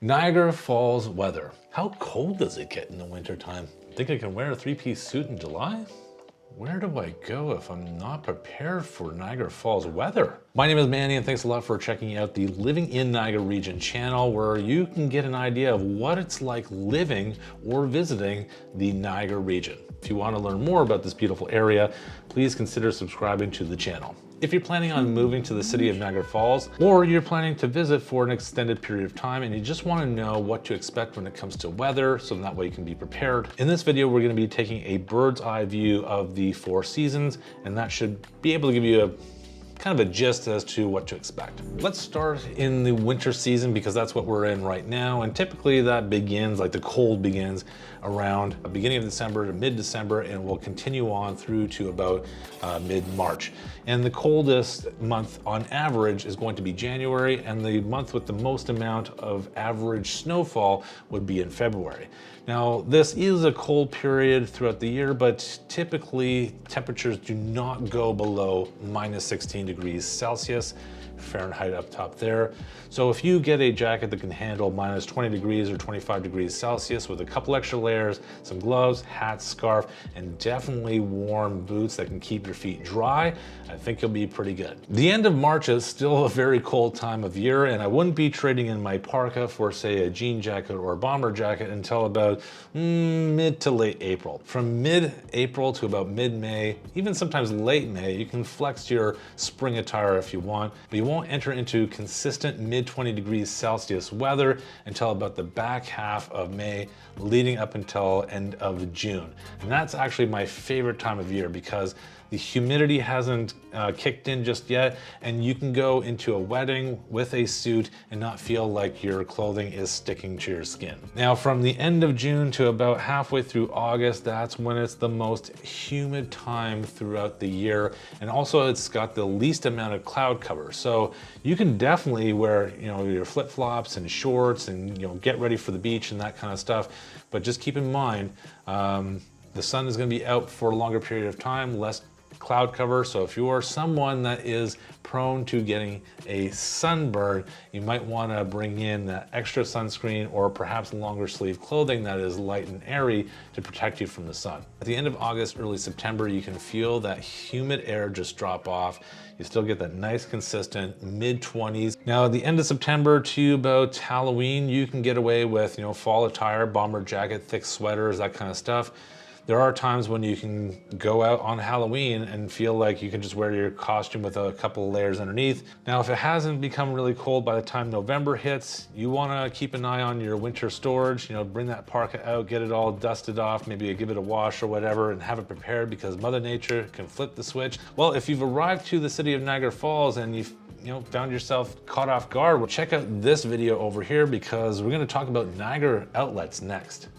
Niagara Falls weather. How cold does it get in the wintertime? Think I can wear a three-piece suit in July? Where do I go if I'm not prepared for Niagara Falls weather? My name is Manny and thanks a lot for checking out the Living in Niagara Region channel, where you can get an idea of what it's like living or visiting the Niagara region. If you want to learn more about this beautiful area, please consider subscribing to the channel. If you're planning on moving to the city of Niagara Falls, or you're planning to visit for an extended period of time and you just want to know what to expect when it comes to weather, so that way you can be prepared. In this video, we're going to be taking a bird's eye view of the 4 seasons, and that should be able to give you a kind of a gist as to what to expect. Let's start in the winter season because that's what we're in right now, and typically that begins, like the cold begins around the beginning of December to mid-December and will continue on through to about mid-March. And the coldest month on average is going to be January, and the month with the most amount of average snowfall would be in February. Now, this is a cold period throughout the year, but typically temperatures do not go below minus 16 degrees Celsius, Fahrenheit up top there. So if you get a jacket that can handle minus 20 degrees or 25 degrees Celsius with a couple extra layers, some gloves, hat, scarf, and definitely warm boots that can keep your feet dry, I think you'll be pretty good. The end of March is still a very cold time of year, and I wouldn't be trading in my parka for, say, a jean jacket or a bomber jacket until about mid to late April. From mid-April to about mid-May, even sometimes late May, you can flex your spring attire if you want, but you won't enter into consistent mid-20 degrees Celsius weather until about the back half of May, leading up until end of June. And that's actually my favorite time of year because the humidity hasn't kicked in just yet, and you can go into a wedding with a suit and not feel like your clothing is sticking to your skin. Now, from the end of June to about halfway through August, that's when it's the most humid time throughout the year, and also it's got the least amount of cloud cover. So you can definitely wear, your flip-flops and shorts and get ready for the beach and that kind of stuff. But just keep in mind, the sun is going to be out for a longer period of time, less cloud cover. So if you are someone that is prone to getting a sunburn, you might want to bring in that extra sunscreen or perhaps longer sleeve clothing that is light and airy to protect you from the sun. At the end of August, early September, you can feel that humid air just drop off. You still get that nice consistent mid-20s. Now at the end of September to about Halloween, you can get away with fall attire, bomber jacket, thick sweaters, that kind of stuff. There are times when you can go out on Halloween and feel like you can just wear your costume with a couple of layers underneath. Now, if it hasn't become really cold by the time November hits, you want to keep an eye on your winter storage. Bring that parka out, get it all dusted off, maybe give it a wash or whatever, and have it prepared because Mother Nature can flip the switch. Well, if you've arrived to the city of Niagara Falls and you've found yourself caught off guard, well, check out this video over here because we're going to talk about Niagara outlets next.